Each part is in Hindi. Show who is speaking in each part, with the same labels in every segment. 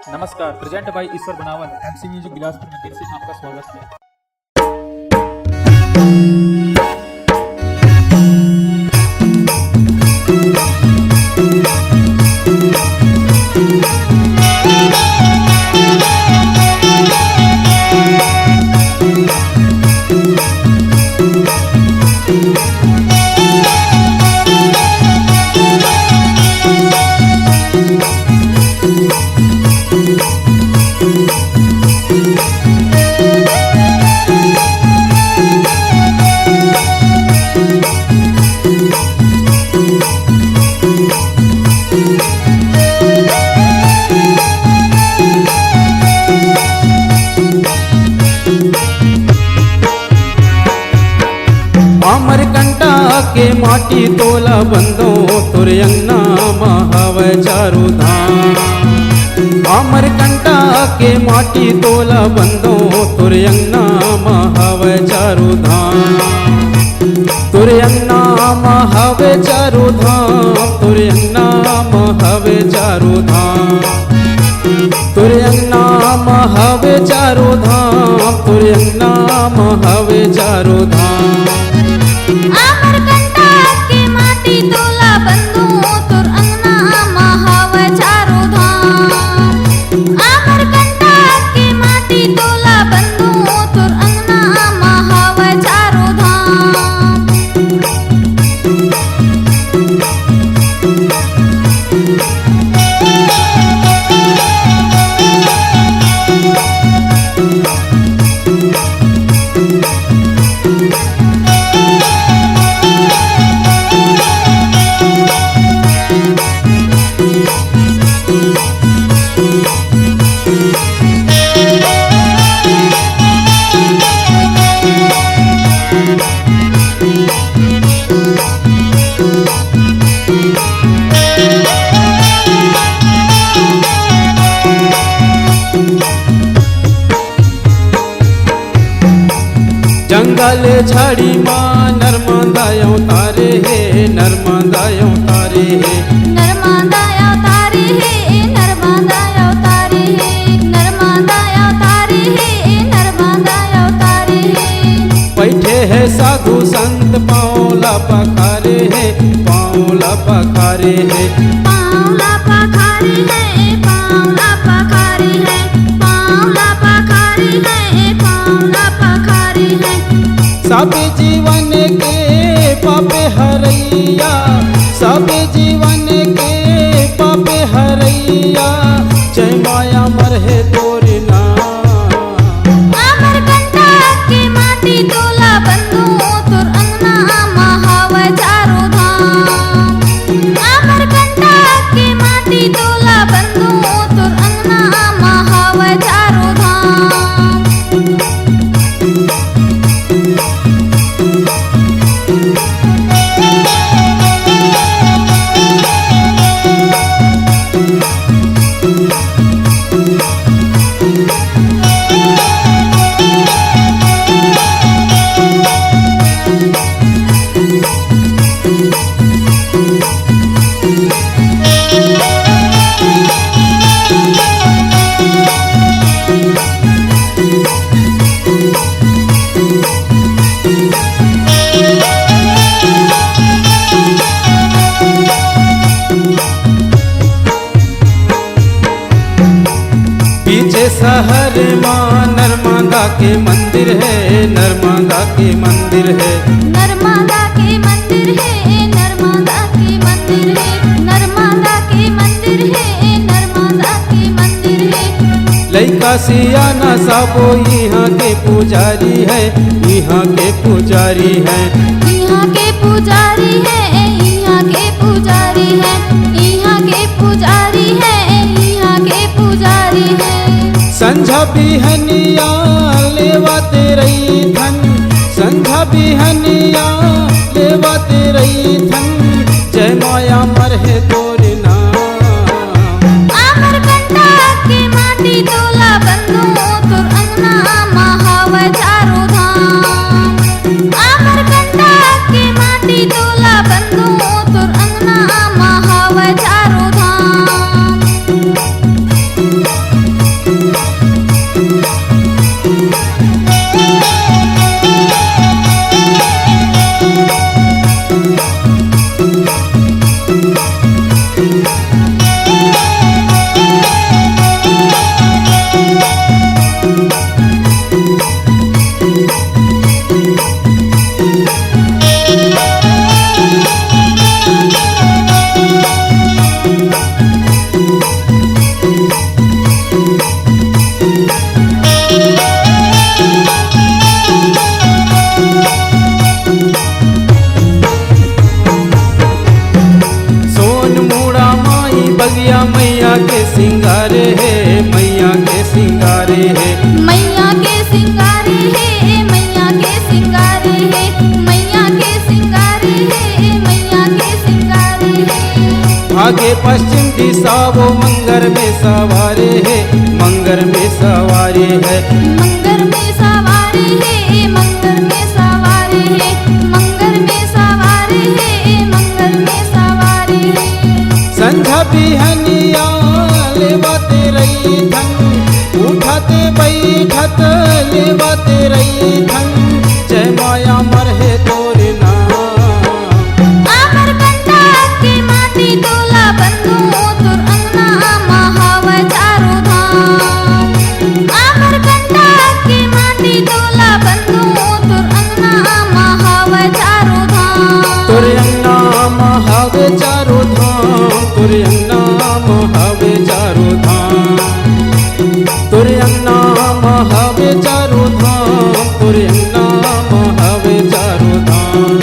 Speaker 1: नमस्कार, प्रेजेंट बाय ईश्वर बनावल, एमसी म्यूजिक बिलासपुर में फिर से आपका स्वागत है।
Speaker 2: अमरकंटा के माटी तोला बंदो तोरे अंगना महावे चारू धाम। अमरकंटा के माटी तोला बंदो तोरे अंगना महावे चारू धाम। तोरे अंगना महावे चारू धाम, तोरे अंगना महावे चारू धाम। तोरे अंगना महावे चारू धाम, तोरे अंगना महावे चारू धाम।
Speaker 3: अमरकंटा के माटी तोला बंदो तोर अंगना महावे चारू धाम। अमरकंटा के माटी तोला बंदो तोर अंगना महावे चारू धाम।
Speaker 2: जंगल झाड़ी माँ नर्मदा अवतारे है, नर्मदा अवतारे है।
Speaker 3: नर्मदा अवतारी है, नर्मदा अवतारी है, नर्मदा अवतारी है, नर्मदा अवतारी है।
Speaker 2: बैठे है साधु संत पाँवला पखारे है, पाँवला पखारे है।
Speaker 3: पाँवला पखारी है, पाँवला पखारी है, पाँवला पखारी है, पाँवला पखारी है।
Speaker 2: सब जीवन के पापे हरैया, सब जीवन के पापे हरैया, जय माया मरहे तोरे नाम।
Speaker 3: अमरकंटा के माटी तोला बंदो तोर अंगना महावे चारू धाम। अमरकंटा के माटी तोला बंदो तोर अंगना महावे चारू धाम।
Speaker 2: पीछे शहर माँ नर्मदा के मंदिर है, नर्मदा के मंदिर है।
Speaker 3: नर्मदा के मंदिर है, नर्मदा के मंदिर है, नर्मदा के मंदिर है, नर्मदा के मंदिर है।
Speaker 2: लइका सियाना सबो यहाँ के पुजारी है, यहाँ के पुजारी है।
Speaker 3: यहाँ के पुजारी है, यहाँ के पुजारी है, यहाँ के पुजारी है, यहाँ के पुजारी है।
Speaker 2: संझा बिहनिया लेवा तेरई धन, संझा बिहनिया लेवा तेरई धन, जय माया मरहे तोरे नाम।
Speaker 3: अमरकंटा के माटी तोला बंदो तोर अंगना महावे चारू धाम। अमरकंटा के माटी तोला बंदो तोर अंगना महावे चारू धाम।
Speaker 2: सिंगारे है,
Speaker 3: मैया के सिंगारे है, मैया के सिंगारे है, मैया के सिंगारे है, मैया के सिंगारे है।
Speaker 2: आगे पश्चिम दिशा वो मंगर में सवारे है, मंगर में सवारे है,
Speaker 3: मंगर में सवारे है, मंगर में सवारे है, मंगर में सवारे है, मंगर में सवारे है।
Speaker 2: संझा बिहनिया लेवाते रही थन, उठाते बैठत लेवाते रही थन, जय माया मरहे तोरे नाम।
Speaker 3: अमरकंटक के माटी डोला बंधु तुर अंगना महाव चारों धाम। अमरकंटक के माटी डोला बंधु तुर अंगना महाव चारों धाम।
Speaker 2: तोरे अंगना महावे चारो धाम, तोरे अंगना महावे चारो धाम, तोरे अंगना महावे चारो धाम, तोरे अंगना महावे चारो धाम।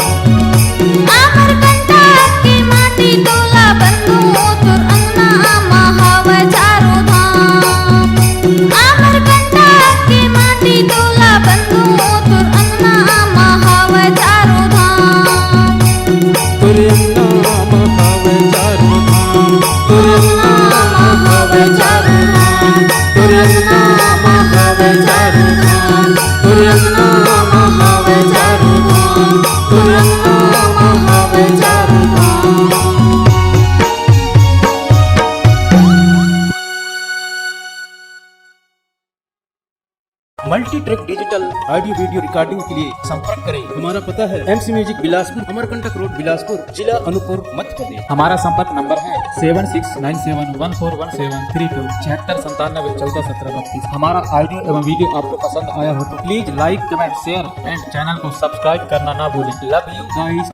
Speaker 3: अमरकंटक के माटी डोला बंधु तुर अंगना महाव चारों धाम। अमरकंटक के माटी डोला बंधु तुर अंगना महाव चारों धाम।
Speaker 2: तोरे अंगना महावे चारो धाम, तोरे अंगना महावे चारो धाम, तोरे अंगना महावे चारो धाम, तोरे अंगना महावे चारो धाम, तोरे अंगना महावे चारो धाम।
Speaker 1: Multi track digital audio video recording के लिए संपर्क करें। हमारा पता है MC music Bilaspur, Amarkantak road, Bilaspur, जिला अनूपपुर, मध्य प्रदेश। हमारा संपर्क नंबर है 7697141732 7697141732। हमारा ऑडियो एवं वीडियो आपको पसंद आया हो तो please like, comment, share and channel को सब्सक्राइब करना ना भूलें। Love you guys.